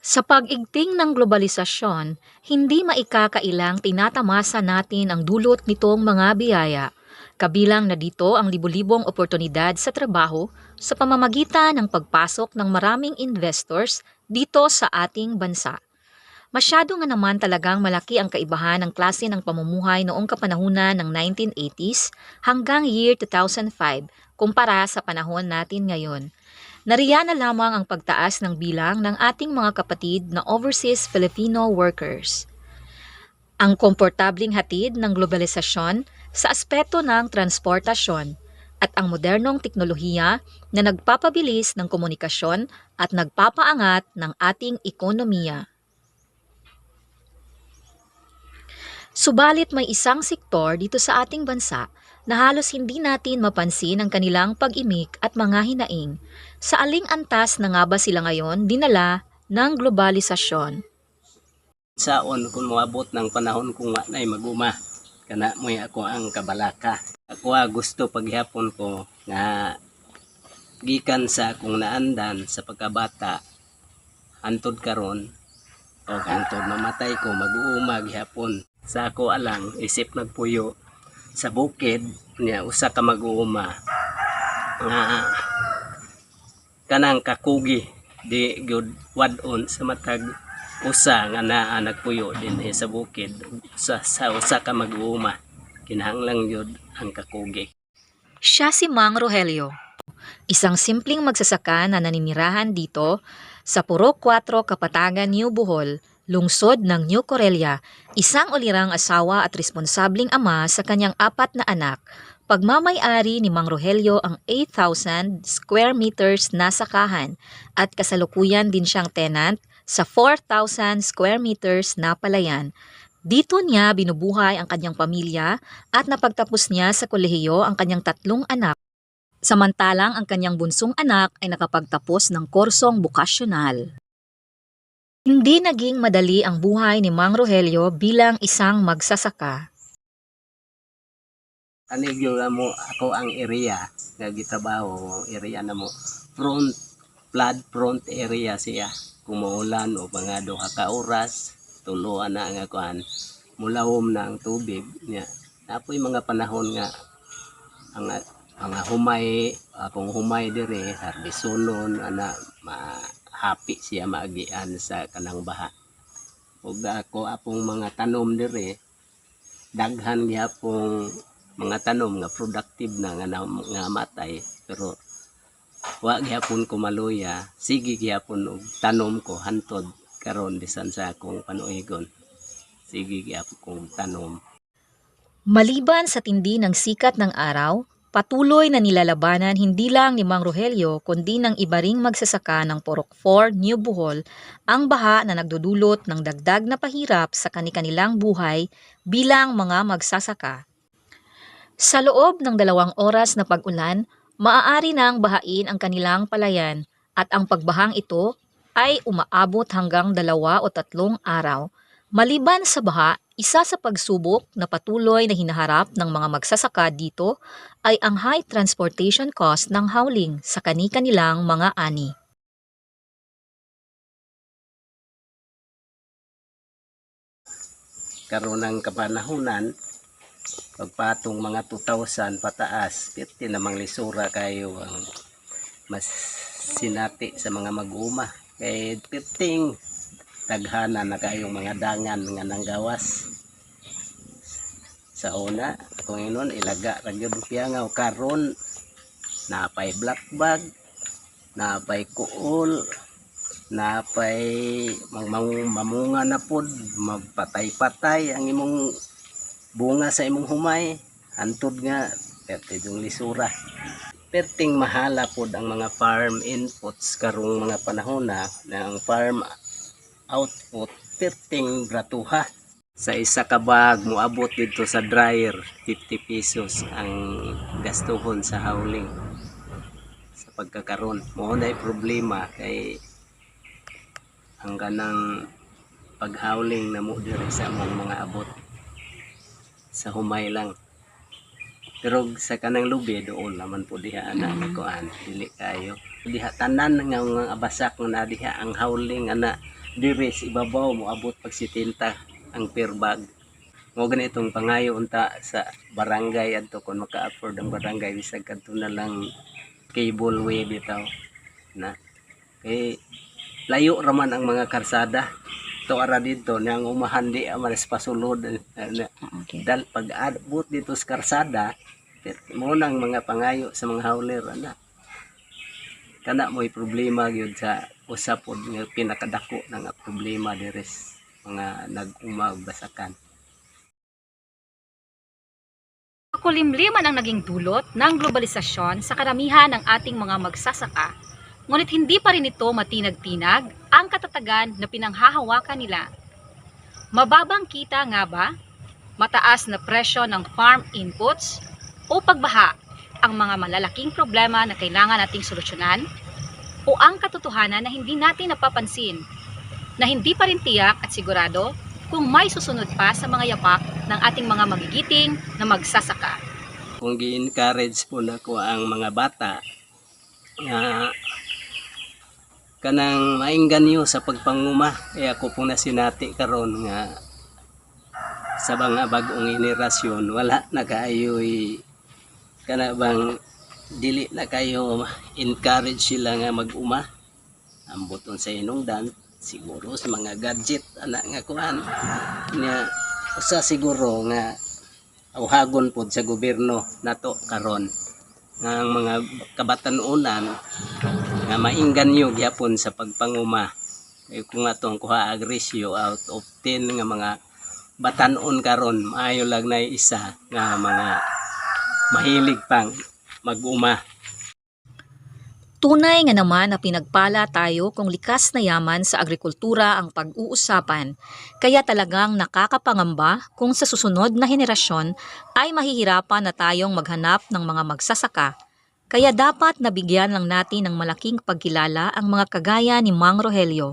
Sa pag-igting ng globalisasyon, hindi maikakailang tinatamasa natin ang dulot nitong mga biyaya. Kabilang na dito ang libu-libong oportunidad sa trabaho sa pamamagitan ng pagpasok ng maraming investors dito sa ating bansa. Masyado nga naman talagang malaki ang kaibahan ng klase ng pamumuhay noong kapanahunan ng 1980s hanggang year 2005 kumpara sa panahon natin ngayon. Nariyan na lamang ang pagtaas ng bilang ng ating mga kapatid na overseas Filipino workers. Ang komportabling hatid ng globalisasyon sa aspeto ng transportasyon at ang modernong teknolohiya na nagpapabilis ng komunikasyon at nagpapaangat ng ating ekonomiya. Subalit may isang sektor dito sa ating bansa na halos hindi natin mapansin ang kanilang pag-imik at mga hinaing. Sa aling antas na nga ba sila ngayon dinala ng globalisasyon? Saon kung moabot ng panahon kung wa na'y maguma kana mo'y ako ang kabalaka. Ako gusto paghapon ko nga gikan sa akong naandan sa pagkabata hantod karon o hantod mamatay ko mag-uuma gihapon. Sa ako alang isip nagpuyo sa bukid niya usa ka mag-uuma nga kanang kakugi di gyud wadon sa matag usa nga naa nagpuyo din sa bukid sa usa ka mag-uuma kinahanglang yun ang kakugi. Siya si Mang Rogelio, isang simpleng magsasaka na naninirahan dito sa Purok 4 Kapatagan, New Bohol, lungsod ng New Corelia, isang ulirang asawa at responsabling ama sa kanyang 4 na anak. Pagmamay-ari ni Mang Rogelio ang 8,000 square meters na sakahan at kasalukuyan din siyang tenant sa 4,000 square meters na palayan. Dito niya binubuhay ang kanyang pamilya at napagtapos niya sa kolehiyo ang kanyang 3 anak. Samantalang ang kanyang bunsong anak ay nakapagtapos ng kursong bukasyonal. Hindi naging madali ang buhay ni Mang Rogelio bilang isang magsasaka. Anigyo na mo ako ang area nga gitrabaho area na mo flood front area siya kung maulan o mga duha ka oras tuluan na nga kuan mulawom na ang tubig niya napoy mga panahon nga ang mga humay akong humay dire harbisonon ana happy siya maagian sa kanang baha ug ako apong mga tanom dire daghan gyapong mga tanom nga productive na nga matay pero wa gyapon ko maluya sige gyapon og tanom ko hantod karon bisan sa akong panuigon sige gyapon kong tanom. Maliban sa tindi ng sikat ng araw, patuloy na nilalabanan hindi lang ni Mang Rogelio kundi ng iba ring magsasaka ng Purok 4, New Bohol ang baha na nagdudulot ng dagdag na pahirap sa kani-kanilang buhay bilang mga magsasaka. Sa loob ng 2 oras na pag-ulan, maaari nang bahain ang kanilang palayan at ang pagbahang ito ay umaabot hanggang 2 o 3 araw. Maliban sa baha, isa sa pagsubok na patuloy na hinaharap ng mga magsasaka dito ay ang high transportation cost ng hauling sa kani-kanilang mga ani. Karon ng kapanahunan pagpatong mga 2,000 pataas 50 namang lisura kayo ang mas sinati sa mga mag-uma kay 15 taghana na kayong mga dangan nga nanggawas sa una kung inon ilaga ragyod piangaw karon napay black bag napay kuol napay mamunga na pod magpatay-patay ang imong bunga sa imong humay antod nga perteng lisura perting mahala pod ang mga farm inputs karong mga panahon na ang farm output perting bratuha sa isa ka bag moabot dito sa dryer 50 pesos ang gastuhon sa hauling sa pagkakaron mo na problema kay ang ganang paghauling na mo diri sa mga abot sa humay lang pero sa kanang lubi doon naman po diha ana kuan dili kayo diha tanan nga abasak na diha ang hauling ana Diris ibabaw mo abot pag 70 ang per bag. Mo ganitong pangayo unta sa barangay adto kon maka-afford ang barangay bisag kadto na lang cable way bitaw na kay layo raman ang mga karsada to ara dito nang umahandi amalas pasulod Okay. dal pag abot dito sa karsada mo nang mga pangayo sa mga hauler ana kana mo'y problema gyud sa usapod nga pinakadako na nga problema deres mga nag-uma og basakan. Makulimliman ang naging dulot ng globalisasyon sa karamihan ng ating mga magsasaka, ngunit hindi pa rin ito matinag-tinag ang katatagan na pinanghahawakan nila. Mababang kita nga ba, mataas na presyo ng farm inputs o pagbaha ang mga malalaking problema na kailangan nating solusyonan? O ang katotohanan na hindi natin napapansin, na hindi pa rin tiyak at sigurado kung may susunod pa sa mga yapak ng ating mga magigiting na magsasaka? Kung gi-encourage po nako ang mga bata nga kanang maingganyo sa pagpanguma kaya ako pong nasinati karon nga sa mga bagong henerasyon wala na kayo'y kana bang dili na kayo encourage sila nga mag-uma amboton sa inungdan siguro sa mga gadget ana nga kuan nya usa siguro nga awhagon pod sa gobyerno nato karon nga ang mga kabatan-unan nga maingganyo gyapon sa pagpanguma kung atong kuha ag ratio out of 10 nga mga batan-on karon maayo lang na isa nga mga mahilig pang mag-uma. Tunay nga naman na pinagpala tayo kung likas na yaman sa agrikultura ang pag-uusapan, kaya talagang nakakapangamba kung sa susunod na henerasyon ay mahihirapan na tayong maghanap ng mga magsasaka. Kaya dapat nabigyan lang natin ng malaking pagkilala ang mga kagaya ni Mang Rogelio.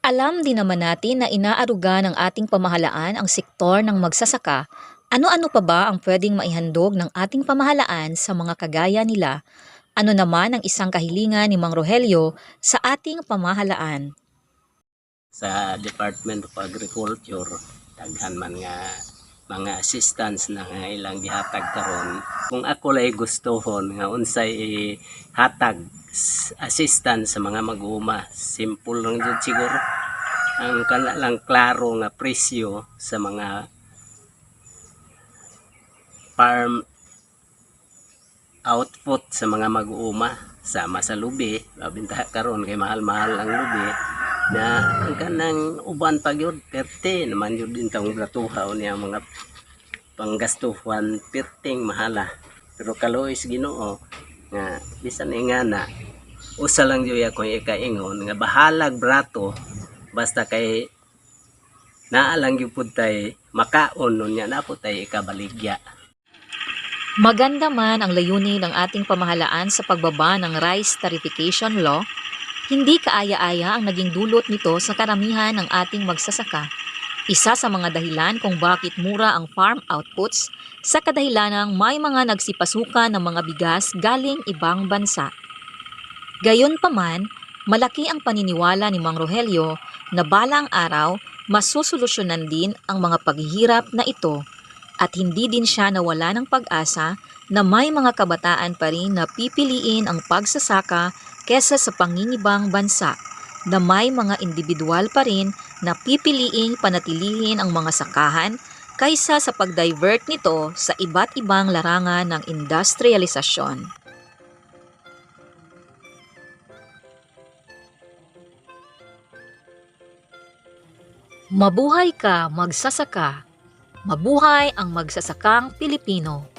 Alam din naman natin na inaaruga ng ating pamahalaan ang sektor ng magsasaka. Ano-ano pa ba ang pwedeng maihandog ng ating pamahalaan sa mga kagaya nila? Ano naman ang isang kahilingan ni Mang Rogelio sa ating pamahalaan? Sa Department of Agriculture daghan man nga mga assistance na nga ilang gihatag karon. Kung ako lay gustohon nga unsay hatag assistance sa mga mag-uuma, simple lang jud siguro. Ang kana lang klaro nga presyo sa mga farm output sa mga mag-uuma sama sa lubi, mabinta karon kay mahal-mahal ang lubi na ang kanang uban pa gyud perte naman yun din tang blatuhaw niya mga panggastuhan perting mahala pero kalois Ginoo nga bisan nga na usa lang jud ako ikaingon nga bahalag brato basta kay naa lang gyud pud tay makaon nun nya na po tay ikabaligya. Maganda man ang layunin ng ating pamahalaan sa pagbaba ng Rice Tarification Law, hindi kaaya-aya ang naging dulot nito sa karamihan ng ating magsasaka. Isa sa mga dahilan kung bakit mura ang farm outputs sa kadahilanang may mga nagsipasukan ng mga bigas galing ibang bansa. Gayunpaman, malaki ang paniniwala ni Mang Rogelio na balang araw masusolusyonan din ang mga paghihirap na ito. At hindi din siya nawala ng pag-asa na may mga kabataan pa rin na pipiliin ang pagsasaka kesa sa pangingibang bansa, na may mga individual pa rin na pipiliing panatilihin ang mga sakahan kaysa sa pag-divert nito sa iba't ibang larangan ng industrialisasyon. Mabuhay ka, magsasaka! Mabuhay ang magsasakang Pilipino!